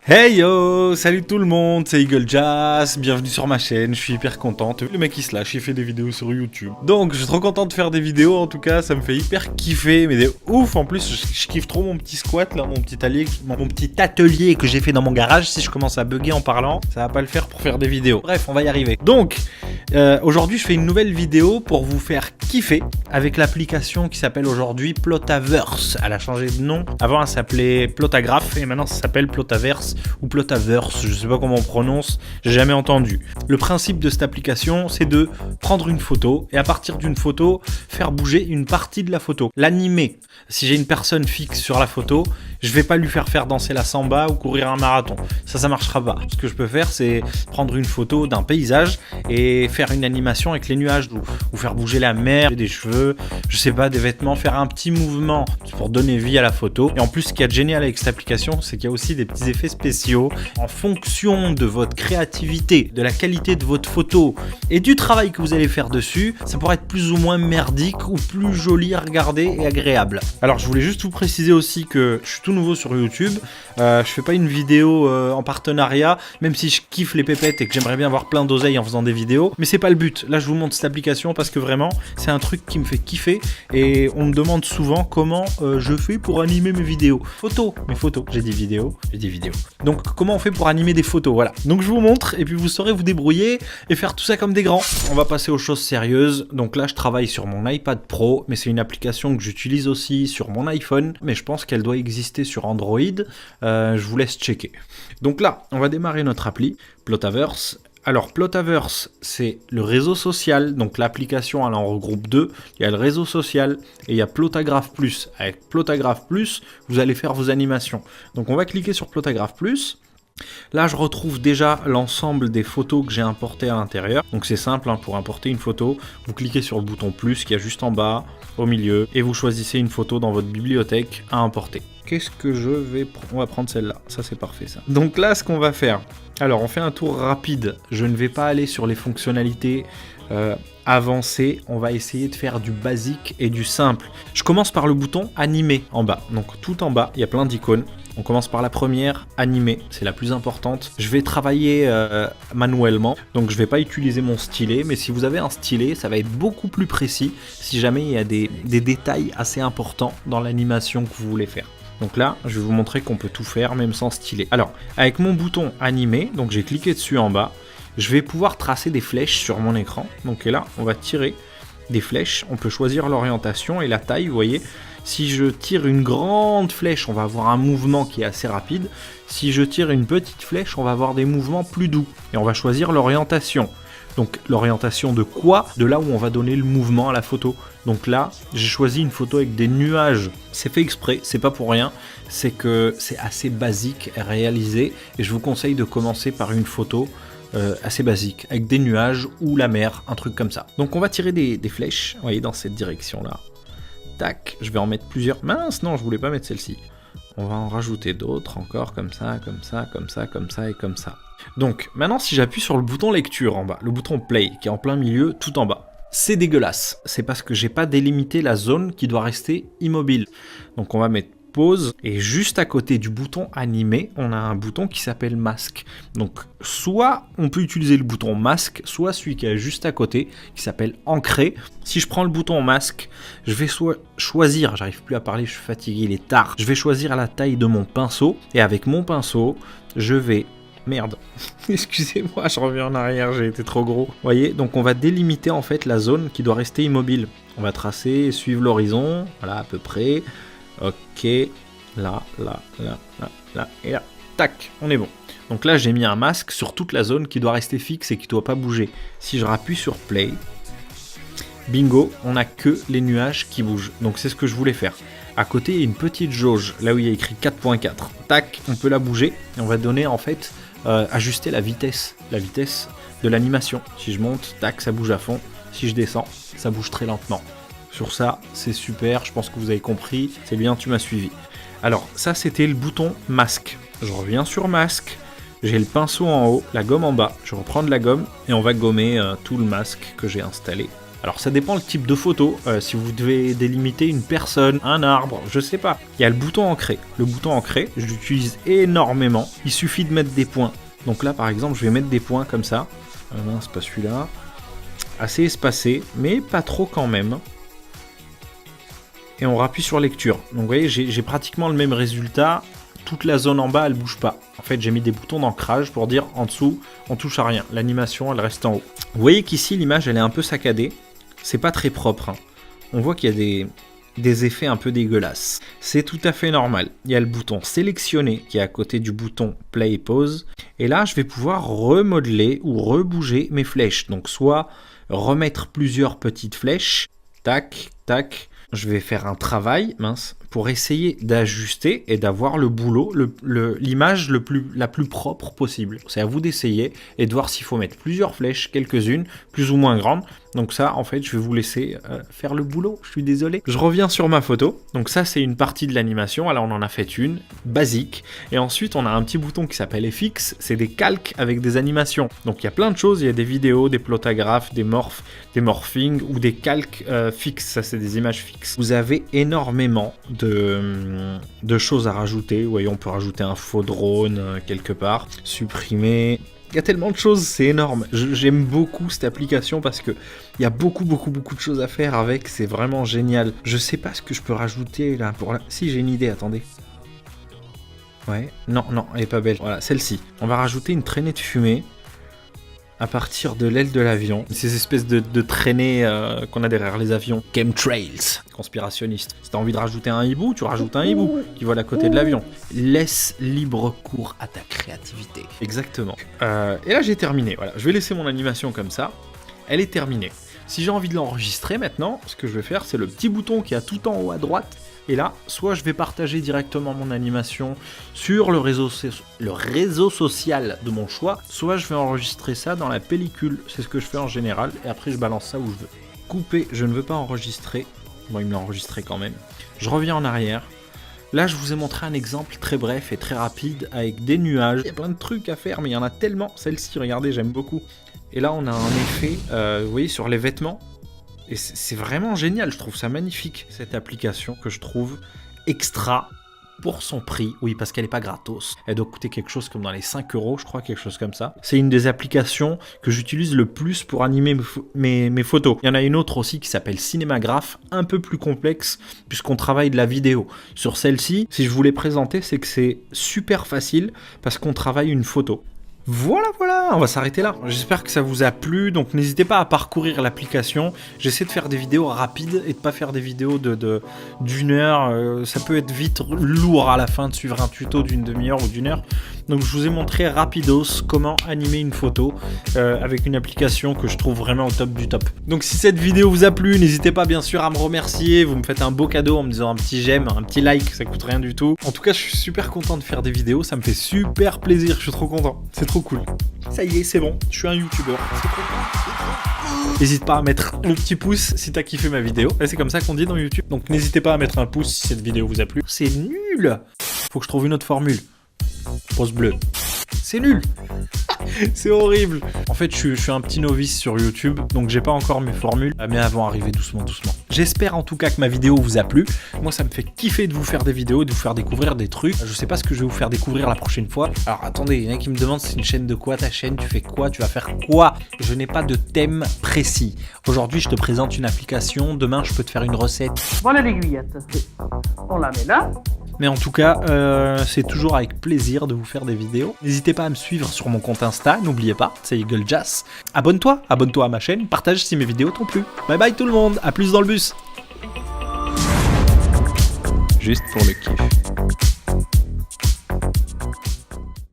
Hey yo, salut tout le monde, c'est Eagle Jazz, bienvenue sur ma chaîne, je suis hyper content. Le mec il se lâche, il fait des vidéos sur YouTube. Donc je suis trop content de faire des vidéos, en tout cas ça me fait hyper kiffer, mais des ouf. En plus je kiffe trop mon petit squat là, mon petit atelier que j'ai fait dans mon garage. Si je commence à bugger en parlant, ça va pas le faire pour faire des vidéos. Bref, on va y arriver. Donc aujourd'hui je fais une nouvelle vidéo pour vous faire kiffer avec l'application qui s'appelle aujourd'hui Plotaverse. Elle a changé de nom, avant elle s'appelait Plotagraph et maintenant ça s'appelle Plotaverse ou Plotaverse, je sais pas comment on prononce, j'ai jamais entendu. Le principe de cette application, c'est de prendre une photo et à partir d'une photo, faire bouger une partie de la photo, l'animer. Si j'ai une personne fixe sur la photo, je vais pas lui faire danser la samba ou courir un marathon. Ça marchera pas. Ce que je peux faire, c'est prendre une photo d'un paysage et faire une animation avec les nuages ou faire bouger la mer, des cheveux, je sais pas, des vêtements, faire un petit mouvement pour donner vie à la photo. Et en plus, ce qui est génial avec cette application, c'est qu'il y a aussi des petits effets spéciaux en fonction de votre créativité, de la qualité de votre photo et du travail que vous allez faire dessus. Ça pourrait être plus ou moins merdique ou plus joli à regarder et agréable. Alors, je voulais juste vous préciser aussi que je suis tout nouveau sur YouTube. Je fais pas une vidéo en partenariat, même si je kiffe les pépettes et que j'aimerais bien avoir plein d'oseille en faisant des vidéos, mais c'est pas le but. Là je vous montre cette application parce que vraiment c'est un truc qui me fait kiffer et on me demande souvent comment je fais pour animer mes vidéos. Mes photos, j'ai dit vidéos. Donc comment on fait pour animer des photos, voilà. Donc je vous montre et puis vous saurez vous débrouiller et faire tout ça comme des grands. On va passer aux choses sérieuses. Donc là je travaille sur mon iPad Pro, mais c'est une application que j'utilise aussi sur mon iPhone, mais je pense qu'elle doit exister sur Android. Je vous laisse checker. Donc là, on va démarrer notre appli, Plotaverse. Alors, Plotaverse, c'est le réseau social. Donc l'application, elle en regroupe deux. Il y a le réseau social et il y a Plotagraph Plus. Avec Plotagraph Plus, vous allez faire vos animations. Donc on va cliquer sur Plotagraph Plus. Là, je retrouve déjà l'ensemble des photos que j'ai importées à l'intérieur. Donc c'est simple, hein, pour importer une photo, vous cliquez sur le bouton plus qui est juste en bas, au milieu, et vous choisissez une photo dans votre bibliothèque à importer. Qu'est-ce que je vais prendre? On va prendre celle-là, ça c'est parfait ça. Donc là, ce qu'on va faire, alors on fait un tour rapide. Je ne vais pas aller sur les fonctionnalités avancées, on va essayer de faire du basique et du simple. Je commence par le bouton animer en bas. Donc tout en bas, il y a plein d'icônes. On commence par la première, animer, c'est la plus importante. Je vais travailler manuellement, donc je ne vais pas utiliser mon stylet, mais si vous avez un stylet, ça va être beaucoup plus précis si jamais il y a des détails assez importants dans l'animation que vous voulez faire. Donc là, je vais vous montrer qu'on peut tout faire, même sans stylet. Alors, avec mon bouton animer, donc j'ai cliqué dessus en bas, je vais pouvoir tracer des flèches sur mon écran. Donc là, on va tirer des flèches, on peut choisir l'orientation et la taille, vous voyez. Si je tire une grande flèche, on va avoir un mouvement qui est assez rapide. Si je tire une petite flèche, on va avoir des mouvements plus doux. Et on va choisir l'orientation. Donc l'orientation de quoi? De là où on va donner le mouvement à la photo. Donc là, j'ai choisi une photo avec des nuages. C'est fait exprès, c'est pas pour rien. C'est que c'est assez basique à réaliser. Et je vous conseille de commencer par une photo assez basique, avec des nuages ou la mer, un truc comme ça. Donc on va tirer des flèches, vous voyez, dans cette direction-là. Tac, je vais en mettre plusieurs. Mince, non, je voulais pas mettre celle-ci. On va en rajouter d'autres, encore comme ça, comme ça, comme ça, comme ça et comme ça. Donc, maintenant, si j'appuie sur le bouton lecture en bas, le bouton play, qui est en plein milieu, tout en bas, c'est dégueulasse. C'est parce que j'ai pas délimité la zone qui doit rester immobile. Donc, on va mettre pause, et juste à côté du bouton animé, on a un bouton qui s'appelle masque. Donc soit on peut utiliser le bouton masque, soit celui qui est juste à côté, qui s'appelle ancrer. Si je prends le bouton masque, je vais choisir, j'arrive plus à parler, je suis fatigué, il est tard. Je vais choisir la taille de mon pinceau, et avec mon pinceau, je vais... Merde, excusez-moi, je reviens en arrière, j'ai été trop gros. Vous voyez, donc on va délimiter en fait la zone qui doit rester immobile. On va tracer, suivre l'horizon, voilà à peu près. Ok, là, et là, tac, on est bon. Donc là, j'ai mis un masque sur toute la zone qui doit rester fixe et qui ne doit pas bouger. Si je rappuie sur play, bingo, on n'a que les nuages qui bougent. Donc c'est ce que je voulais faire. À côté, il y a une petite jauge, là où il y a écrit 4.4. Tac, on peut la bouger et on va donner en fait, ajuster la vitesse de l'animation. Si je monte, tac, ça bouge à fond. Si je descends, ça bouge très lentement. Sur ça, c'est super, je pense que vous avez compris, c'est bien, tu m'as suivi. Alors, ça c'était le bouton masque. Je reviens sur masque, j'ai le pinceau en haut, la gomme en bas. Je reprends de la gomme et on va gommer tout le masque que j'ai installé. Alors ça dépend le type de photo, si vous devez délimiter une personne, un arbre, je sais pas. Il y a le bouton ancré. Le bouton ancré, je l'utilise énormément. Il suffit de mettre des points. Donc là par exemple, je vais mettre des points comme ça. Non, c'est pas celui-là. Assez espacé, mais pas trop quand même. Et on rappuie sur lecture. Donc vous voyez, j'ai pratiquement le même résultat. Toute la zone en bas, elle bouge pas. En fait, j'ai mis des boutons d'ancrage pour dire en dessous, on touche à rien. L'animation, elle reste en haut. Vous voyez qu'ici, l'image, elle est un peu saccadée. C'est pas très propre. Hein. On voit qu'il y a des effets un peu dégueulasses. C'est tout à fait normal. Il y a le bouton sélectionner qui est à côté du bouton play et pause. Et là, je vais pouvoir remodeler ou rebouger mes flèches. Donc, soit remettre plusieurs petites flèches. Tac, tac. Je vais faire un travail, pour essayer d'ajuster et d'avoir le boulot, l'image la plus propre possible. C'est à vous d'essayer et de voir s'il faut mettre plusieurs flèches, quelques-unes, plus ou moins grandes. Donc ça, en fait, je vais vous laisser faire le boulot. Je suis désolé. Je reviens sur ma photo. Donc ça, c'est une partie de l'animation. Alors, on en a fait une, basique. Et ensuite, on a un petit bouton qui s'appelle FX. C'est des calques avec des animations. Donc, il y a plein de choses. Il y a des vidéos, des plotographes, des morphs, des morphings ou des calques fixes. Ça, c'est des images fixes. Vous avez énormément de choses à rajouter. Vous voyez, on peut rajouter un faux drone quelque part. Supprimer... Il y a tellement de choses, c'est énorme. J'aime beaucoup cette application parce que il y a beaucoup de choses à faire avec. C'est vraiment génial. Je sais pas ce que je peux rajouter là pour Si, j'ai une idée, attendez. Ouais, non, elle est pas belle. Voilà, celle-ci. On va rajouter une traînée de fumée à partir de l'aile de l'avion. Ces espèces de traînées qu'on a derrière les avions. Chemtrails, conspirationniste. Si t'as envie de rajouter un hibou, tu rajoutes un hibou qui vole à côté de l'avion. Laisse libre cours à ta créativité. Exactement. Et là, j'ai terminé. Voilà, je vais laisser mon animation comme ça. Elle est terminée. Si j'ai envie de l'enregistrer maintenant, ce que je vais faire, c'est le petit bouton qui est tout en haut à droite. Et là, soit je vais partager directement mon animation sur le réseau social de mon choix, soit je vais enregistrer ça dans la pellicule. C'est ce que je fais en général. Et après, je balance ça où je veux. Couper, je ne veux pas enregistrer. Bon, il me l'a enregistré quand même. Je reviens en arrière. Là, je vous ai montré un exemple très bref et très rapide avec des nuages. Il y a plein de trucs à faire, mais il y en a tellement. Celle-ci, regardez, j'aime beaucoup. Et là, on a un effet, vous voyez, sur les vêtements. Et c'est vraiment génial, je trouve ça magnifique, cette application que je trouve extra pour son prix. Oui, parce qu'elle n'est pas gratos. Elle doit coûter quelque chose comme dans les 5 €, je crois, quelque chose comme ça. C'est une des applications que j'utilise le plus pour animer mes photos. Il y en a une autre aussi qui s'appelle Cinémagraphe, un peu plus complexe, puisqu'on travaille de la vidéo. Sur celle-ci, si je vous l'ai présentée, c'est que c'est super facile, parce qu'on travaille une photo. Voilà, on va s'arrêter là. J'espère que ça vous a plu, donc n'hésitez pas à parcourir l'application. J'essaie de faire des vidéos rapides et de pas faire des vidéos d'une heure. Ça peut être vite lourd à la fin de suivre un tuto d'une demi-heure ou d'une heure. Donc je vous ai montré rapidos comment animer une photo avec une application que je trouve vraiment au top du top. Donc si cette vidéo vous a plu, n'hésitez pas bien sûr à me remercier. Vous me faites un beau cadeau en me disant un petit j'aime, un petit like, ça coûte rien du tout. En tout cas, je suis super content de faire des vidéos, ça me fait super plaisir, je suis trop content. C'est trop cool. Ça y est, c'est bon, je suis un youtubeur. C'est trop cool. N'hésite pas à mettre le petit pouce si t'as kiffé ma vidéo. Et c'est comme ça qu'on dit dans YouTube. Donc n'hésitez pas à mettre un pouce si cette vidéo vous a plu. C'est nul. Faut que je trouve une autre formule. Pouce bleu. C'est nul. C'est horrible. En fait, je suis un petit novice sur YouTube, donc j'ai pas encore mes formules, mais elles vont arriver doucement. J'espère en tout cas que ma vidéo vous a plu. Moi, ça me fait kiffer de vous faire des vidéos, de vous faire découvrir des trucs. Je sais pas ce que je vais vous faire découvrir la prochaine fois. Alors attendez, il y en a qui me demandent c'est une chaîne de quoi ta chaîne, tu fais quoi, tu vas faire quoi? Je n'ai pas de thème précis. Aujourd'hui, je te présente une application, demain, je peux te faire une recette. Voilà l'aiguillette. On la met là. Mais en tout cas, c'est toujours avec plaisir de vous faire des vidéos. N'hésitez pas à me suivre sur mon compte Insta, n'oubliez pas, c'est EagleJazz. Abonne-toi à ma chaîne, partage si mes vidéos t'ont plu. Bye bye tout le monde, à plus dans le bus. Juste pour le kiff.